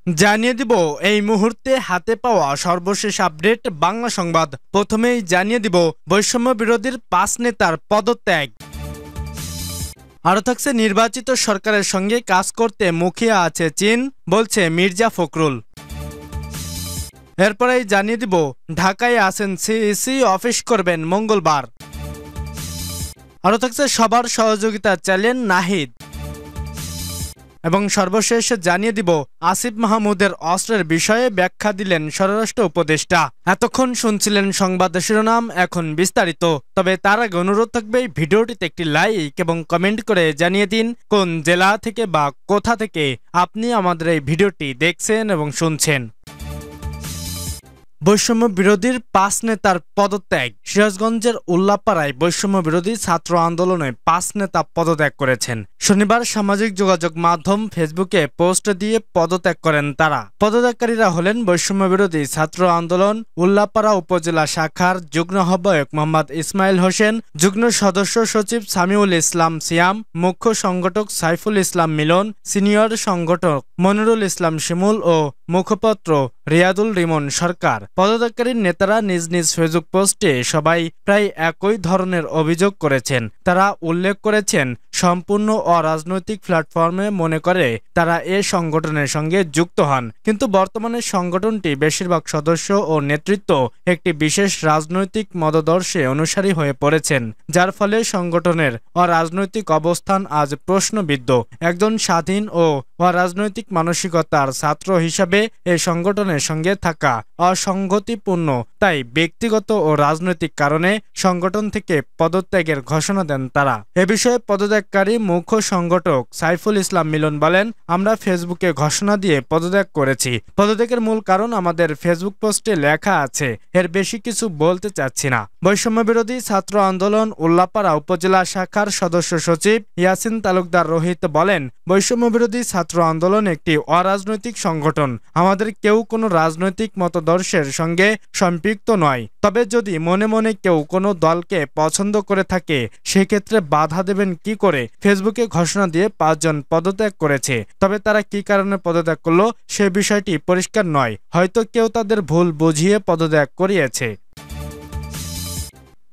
জানিয়ে দিব এই মুহূর্তে হাতে পাওয়া সর্বশেষ আপডেট বাংলা সংবাদ। প্রথমেই জানিয়ে দিব বৈষম্য বিরোধীর ৫ নেতার পদত্যাগ। আরও থাকছে নির্বাচিত সরকারের সঙ্গে কাজ করতে মুখিয়ে আছে চীন, বলছে মির্জা ফখরুল। এরপরেই জানিয়ে দিব ঢাকায় আছেন সিইসি, অফিস করবেন মঙ্গলবার। আরও থাকছে সবার সহযোগিতা চাইলেন নাহিদ। এবং সর্বশেষ জানিয়ে দিব আসিফ মাহমুদের অস্ত্রের বিষয়ে ব্যাখ্যা দিলেন স্বরাষ্ট্র উপদেষ্টা। এতক্ষণ শুনছিলেন সংবাদ শিরোনাম, এখন বিস্তারিত। তবে তার আগে অনুরোধ থাকবে ভিডিওটিতে একটি লাইক এবং কমেন্ট করে জানিয়ে দিন কোন জেলা থেকে বা কোথা থেকে আপনি আমাদের এই ভিডিওটি দেখছেন এবং শুনছেন। বৈষম্য বিরোধীর ৫ নেতার পদত্যাগ। সিরাজগঞ্জের উল্লাপাড়ায় বৈষম্য বিরোধী ছাত্র আন্দোলনে ৫ নেতা পদত্যাগ করেছেন। শনিবার সামাজিক যোগাযোগ মাধ্যম ফেসবুকে পোস্ট দিয়ে পদত্যাগ করেন তারা। পদত্যাগকারীরা হলেন বৈষম্য বিরোধী ছাত্র আন্দোলন উল্লাপাড়া উপজেলা শাখার যুগ্ম আহ্বায়ক মোহাম্মদ ইসমাইল হোসেন, যুগ্ম সদস্য সচিব সামিউল ইসলাম সিয়াম, মুখ্য সংগঠক সাইফুল ইসলাম মিলন, সিনিয়র সংগঠক মনিরুল ইসলাম শিমুল ও মুখপাত্র রিয়াদুল রিমন সরকার। পদত্যাগকারী নেতারা নিজ নিজ ফেসবুক পোস্টে সবাই প্রায় একই ধরনের অভিযোগ করেছেন। তারা উল্লেখ করেছেন সম্পূর্ণ অরাজনৈতিক প্ল্যাটফর্মে মনে করে তারা এ সংগঠনের সঙ্গে যুক্ত হন, কিন্তু বর্তমানে সংগঠনটি বেশিরভাগ সদস্য ও নেতৃত্ব একটি বিশেষ রাজনৈতিক মতাদর্শে অনুসারী হয়ে পড়েছেন, যার ফলে সংগঠনের অরাজনৈতিক অবস্থান আজ প্রশ্নবিদ্ধ। একজন স্বাধীন ও অরাজনৈতিক মানসিকতার ছাত্র হিসাবে এই সংগঠনের সঙ্গে থাকা অসঙ্গতিপূর্ণ, তাই ব্যক্তিগত ও রাজনৈতিক কারণে সংগঠন থেকে পদত্যাগের ঘোষণা দেন তারা। এ বিষয়ে পদত্যাগকারী মুখ্য সংগঠক সাইফুল ইসলাম মিলন বলেন, আমরা ফেসবুকে ঘোষণা দিয়ে পদত্যাগ করেছি। পদত্যাগের মূল কারণ আমাদের ফেসবুক পোস্টে লেখা আছে, এর বেশি কিছু বলতে চাচ্ছি না। বৈষম্য বিরোধী ছাত্র আন্দোলন উল্লাপাড়া উপজেলা শাখার সদস্য সচিব ইয়াসিন তালুকদার রোহিত বলেন, বৈষম্য বিরোধী ছাত্র আন্দোলন একটি অরাজনৈতিক সংগঠন। আমাদের কেউ কোনো রাজনৈতিক মতাদর্শের সঙ্গে সম্পৃক্ত নয়। তবে যদি মনে মনে কেউ কোনো দলকে পছন্দ করে থাকে, সেক্ষেত্রে বাধা দেবেন কি করে? ফেসবুকে ঘোষণা দিয়ে ৫ জন পদত্যাগ করেছে, তবে তারা কি কারণে পদত্যাগ করলো সে বিষয়টি পরিষ্কার নয়। হয়তো কেউ তাদের ভুল বুঝিয়ে পদত্যাগ করিয়েছে।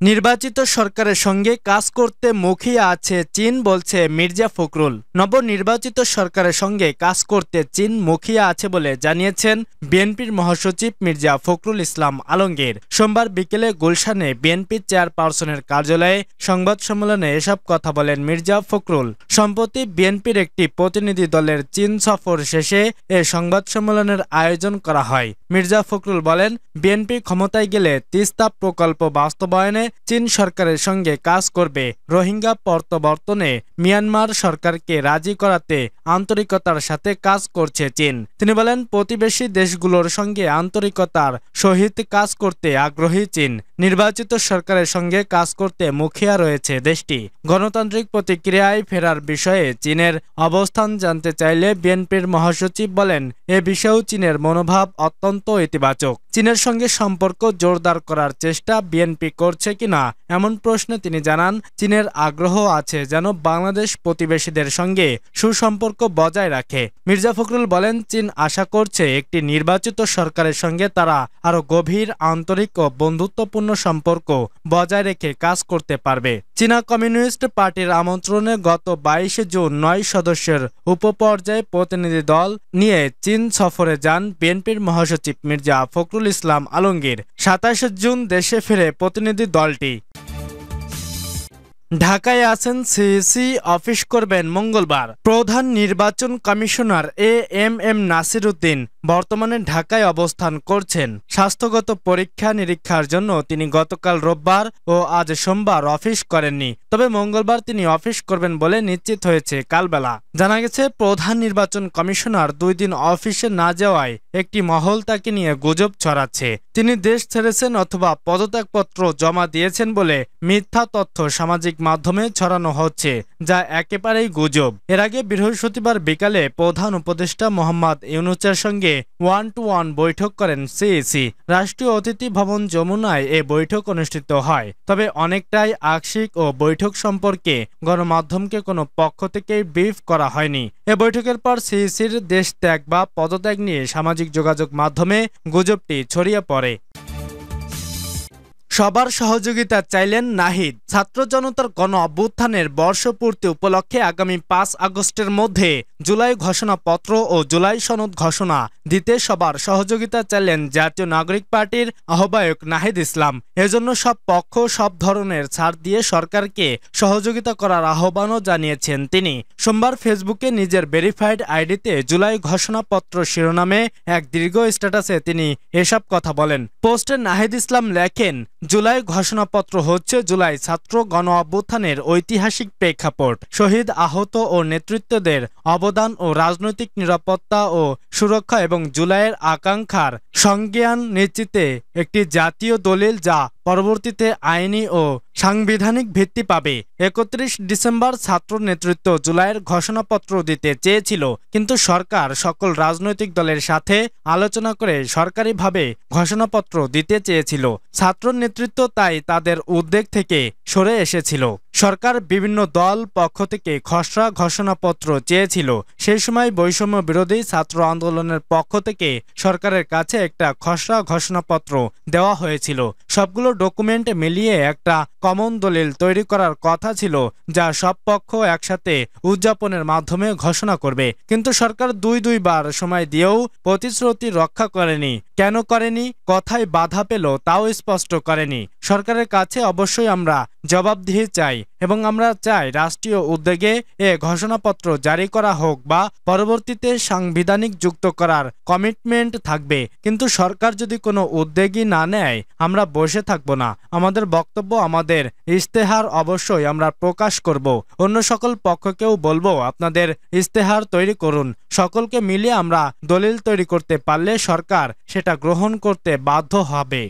নির্বাচিত সরকারের সঙ্গে কাজ করতে মুখিয়ে আছে চীন, বলছে মির্জা ফখরুল। নবনির্বাচিত সরকারের সঙ্গে কাজ করতে চীন মুখিয়ে আছে বলে জানিয়েছেন বিএনপির মহাসচিব মির্জা ফখরুল ইসলাম আলমগীর। সোমবার বিকেলে গুলশানে বিএনপি চেয়ারপারসনের কার্যালয়ে সংবাদ সম্মেলনে এসব কথা বলেন মির্জা ফখরুল। সম্প্রতি বিএনপির একটি প্রতিনিধি দলের চীন সফর শেষে এ সংবাদ সম্মেলনের আয়োজন করা হয়। মির্জা ফখরুল বলেন, বিএনপি ক্ষমতায় গেলে তিস্তা প্রকল্প বাস্তবায়নে চীন সরকারের সঙ্গে কাজ করবে। রোহিঙ্গা প্রত্যাবর্তনে মিয়ানমার সরকারকে রাজি করাতে আন্তরিকতার সাথে কাজ করছে চীন। তিনি বলেন, প্রতিবেশী দেশগুলোর সঙ্গে আন্তরিকতার সহিত কাজ করতে আগ্রহী চীন। নির্বাচিত সরকারের সঙ্গে কাজ করতে মুখিয়া রয়েছে দেশটি। গণতান্ত্রিক প্রতিক্রিয়ায় ফেরার বিষয়ে চীনের অবস্থান জানতে চাইলে বিএনপির মহাসচিব বলেন, এ বিষয়েও চীনের মনোভাব অত্যন্ত ইতিবাচক। চীনের সঙ্গে সম্পর্ক জোরদার করার চেষ্টা বিএনপি করছে কিনা এমন প্রশ্নে তিনি জানান, চীনের আগ্রহ আছে যেন বাংলাদেশ প্রতিবেশীদের সঙ্গে সুসম্পর্ক বজায় রাখে। মির্জা ফখরুল বলেন, চীন আশা করছে একটি নির্বাচিত সরকারের সঙ্গে তারা আরো গভীর, আন্তরিক ও বন্ধুত্বপূর্ণ সম্পর্ক বজায় রেখে কাজ করতে পারবে। চীনা কমিউনিস্ট পার্টির আমন্ত্রণে গত ২২ জুন ৯ সদস্যের উপপর্যায়ে প্রতিনিধি দল নিয়ে চীন সফরে যান বিএনপির মহাসচিব মির্জা ফখরুল ইসলাম আলমগীর। ২৭ জুন দেশে ফিরে প্রতিনিধি দলটি। ঢাকায় আছেন সিইসি, অফিস করবেন মঙ্গলবার। প্রধান নির্বাচন কমিশনার এএমএম নাসির উদ্দিন বর্তমানে ঢাকায় অবস্থান করছেন। স্বাস্থ্যগত পরীক্ষা নিরীক্ষার জন্য তিনি গতকাল রোববার ও আজ সোমবার অফিস করেননি। তবে মঙ্গলবার তিনি অফিস করবেন বলে নিশ্চিত হয়েছে কালবেলা। জানা গেছে, প্রধান নির্বাচন কমিশনার ২ দিন অফিসে না যাওয়ায় একটি মহল তাকে নিয়ে গুজব ছড়াচ্ছে। তিনি দেশ ছেড়েছেন অথবা পদত্যাগপত্র জমা দিয়েছেন বলে মিথ্যা তথ্য সামাজিক মাধ্যমে ছড়ানো হচ্ছে, যা একেবারেই গুজব। এর আগে বৃহস্পতিবার বিকালে প্রধান উপদেষ্টা মোহাম্মদ ইউনূসের সঙ্গে 1-to-1 বৈঠক করেন সিইসি। রাষ্ট্রীয় অতিথি ভবন যমুনায় এ বৈঠক অনুষ্ঠিত হয়। তবে অনেকটাই আংশিক ও বৈঠক সম্পর্কে গণমাধ্যমকে কোনো পক্ষ থেকেই ব্রিফ করা হয়নি। এ বৈঠকের পর সিইসির দেশ ত্যাগ বা পদত্যাগ নিয়ে সামাজিক যোগাযোগ মাধ্যমে গুজবটি ছড়িয়ে পড়ে। সবার সহযোগিতা চাইলেন নাহিদ। ছাত্র জনতার গণ অভ্যুত্থানের বর্ষপূর্তি উপলক্ষে আগামী 5 আগস্টের মধ্যে জুলাই ঘোষণাপত্র ও জুলাই সনদ ঘোষণা দিতে সবার সহযোগিতা চাইলেন জাতীয় নাগরিক পার্টির আহ্বায়ক নাহিদ ইসলাম। এজন্য সব পক্ষ সব ধরনের ছাড় দিয়ে সরকারকে সহযোগিতা করার আহ্বানও জানিয়েছেন তিনি। সোমবার ফেসবুকে নিজের ভেরিফাইড আইডিতে জুলাই ঘোষণাপত্র শিরোনামে এক দীর্ঘ স্ট্যাটাসে তিনি এসব কথা বলেন। পোস্টে নাহিদ ইসলাম লেখেন, জুলাই ঘোষণাপত্র হচ্ছে জুলাই ছাত্র গণ অভ্যুত্থানের ঐতিহাসিক প্রেক্ষাপট। শহীদ, আহত ও নেতৃত্বদের অবদান ও রাজনৈতিক নিরাপত্তা ও সুরক্ষা এবং জুলাইয়ের আকাঙ্ক্ষার সংজ্ঞান নিশ্চিতে একটি জাতীয় দলিল যা পরবর্তীতে আইনি ও সাংবিধানিক ভিত্তি পাবে। 31 ডিসেম্বর ছাত্র নেতৃত্ব জুলাইয়ের ঘোষণাপত্র দিতে চেয়েছিল, কিন্তু সরকার সকল রাজনৈতিক দলের সাথে আলোচনা করে সরকারিভাবে ঘোষণাপত্র দিতে চেয়েছিল। ছাত্র নেতৃত্ব তাই তাদের উদ্বেগ থেকে সরে এসেছিল। সরকার বিভিন্ন দল পক্ষ থেকে খসড়া ঘোষণাপত্র চেয়েছিল। সেই সময় বৈষম্য বিরোধী ছাত্র আন্দোলনের পক্ষ থেকে সরকারের কাছে একটা খসড়া ঘোষণাপত্র দেওয়া হয়েছিল। সবগুলো ডকুমেন্ট মিলিয়ে একটা কমন দলিল তৈরি করার কথা ছিল, যা সব পক্ষ একসাথে উদযাপনের মাধ্যমে ঘোষণা করবে। কিন্তু সরকার দুইবার সময় দিয়েও প্রতিশ্রুতি রক্ষা করেনি। কেন করেনি, কথায় বাধা পেল তাও স্পষ্ট করেনি। সরকারের কাছে অবশ্যই আমরা জবাবদিহি চাই এবং আমরা চাই রাষ্ট্রীয় উদ্যোগে এ ঘোষণাপত্র জারি করা হোক বা পরবর্তীতে সাংবিধানিক যুক্ত করার কমিটমেন্ট থাকবে। কিন্তু সরকার যদি কোনো উদ্যোগই না নেয় আমরা বসে থাকবো না। আমাদের বক্তব্য, আমাদের ইস্তেহার অবশ্যই আমরা প্রকাশ করব। অন্য সকল পক্ষকেও বলবো আপনাদের ইস্তেহার তৈরি করুন। সকলকে মিলিয়ে আমরা দলিল তৈরি করতে পারলে সরকার সেটা গ্রহণ করতে বাধ্য হবে।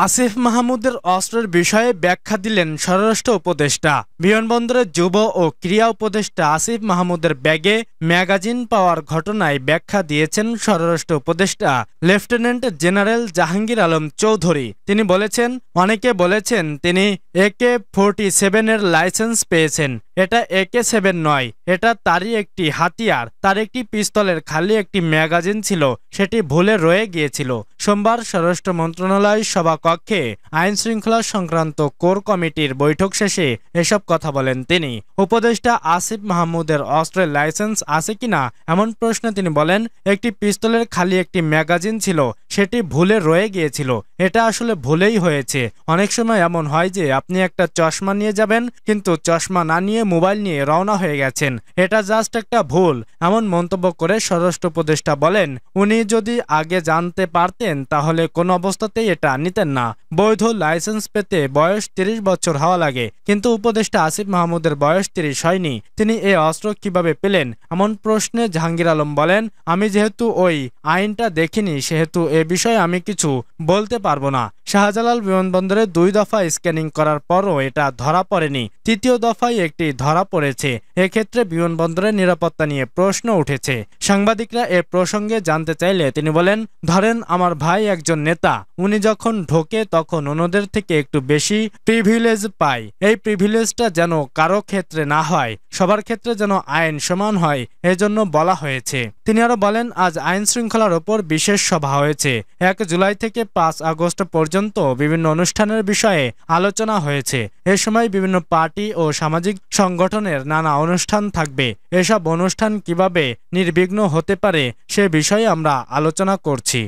আসিফ মাহমুদের অস্ত্রের বিষয়ে ব্যাখ্যা দিলেন স্বরাষ্ট্র উপদেষ্টা। বিমানবন্দরের যুব ও ক্রীড়া উপদেষ্টা আসিফ মাহমুদের ব্যাগে ম্যাগাজিন পাওয়ার ঘটনায় ব্যাখ্যা দিয়েছেন স্বরাষ্ট্র উপদেষ্টা লেফটেন্যান্ট জেনারেল জাহাঙ্গীর আলম চৌধুরী। তিনি বলেছেন, অনেকে বলেছেন তিনি AK-47 এর লাইসেন্স পেয়েছেন। এটা AK-7 নয়, এটা তারই একটি হাতিয়ার। তার একটি পিস্তলের খালি একটি ম্যাগাজিন ছিল, সেটি ভুলে রয়ে গিয়েছিল। সোমবার স্বরাষ্ট্র মন্ত্রণালয় সভাকক্ষে আইন শৃঙ্খলা সংক্রান্ত কোর কমিটির বৈঠক শেষে এসব কথা বলেন তিনি। উপদেষ্টা আসিফ মাহমুদের অস্ত্রের লাইসেন্স আছে কিনা এমন প্রশ্নে তিনি বলেন, একটি পিস্তলের খালি একটি ম্যাগাজিন ছিল, সেটি ভুলে রয়ে গিয়েছিল। এটা আসলে ভুলেই হয়েছে। অনেক সময় এমন হয় যে আপনি একটা চশমা নিয়ে যাবেন, কিন্তু চশমা না নিয়ে মোবাইল নিয়ে রওনা হয়ে গেছেন। এটা জাস্ট একটা ভুল। এমন মন্তব্য করে স্বরাষ্ট্র উপদেষ্টা বলেন, উনি যদি আগে জানতে পারতেন তাহলে কোন অবস্থাতেই এটা নিতেন না। বৈধ লাইসেন্স পেতে বয়স 30 বছর হওয়া লাগে, কিন্তু উপদেষ্টা আসিফ মাহমুদের বয়স 30 হয়নি। তিনি এ অস্ত্র কিভাবে পেলেন এমন প্রশ্নে জাহাঙ্গীর আলম বলেন, আমি যেহেতু ওই আইনটা দেখিনি সেহেতু এ বিষয়ে আমি কিছু বলতে পারবো না। শাহজালাল বিমানবন্দরে 2 দফা স্ক্যানিং করার পরও এটা ধরা পড়েনি। 3য় দফায় একটি ধরা পড়েছে। এক্ষেত্রে বিমানবন্দরের নিরাপত্তা নিয়ে প্রশ্ন উঠেছে। সাংবাদিকরা এ প্রসঙ্গে জানতে চাইলে তিনি বলেন, ধরেন আমার ভাই একজন নেতা, উনি যখন ঢোকে তখন অন্যদের থেকে একটু বেশি প্রিভিলেজ পায়। এই প্রিভিলেজটা যেন কারো ক্ষেত্রে না হয়, সবার ক্ষেত্রে যেন আইন সমান হয়, এজন্য বলা হয়েছে। তিনি আরো বলেন, আজ আইন শৃঙ্খলার ওপর বিশেষ সভা হয়েছে। 1 জুলাই থেকে 5 আগস্ট পর্যন্ত বিভিন্ন অনুষ্ঠানের বিষয়ে আলোচনা হয়েছে। এ সময় বিভিন্ন পার্টি ও সামাজিক সংগঠনের নানা অনুষ্ঠান থাকবে। এসব অনুষ্ঠান কিভাবে নির্বিঘ্ন হতে পারে সে বিষয়ে আমরা আলোচনা করছি।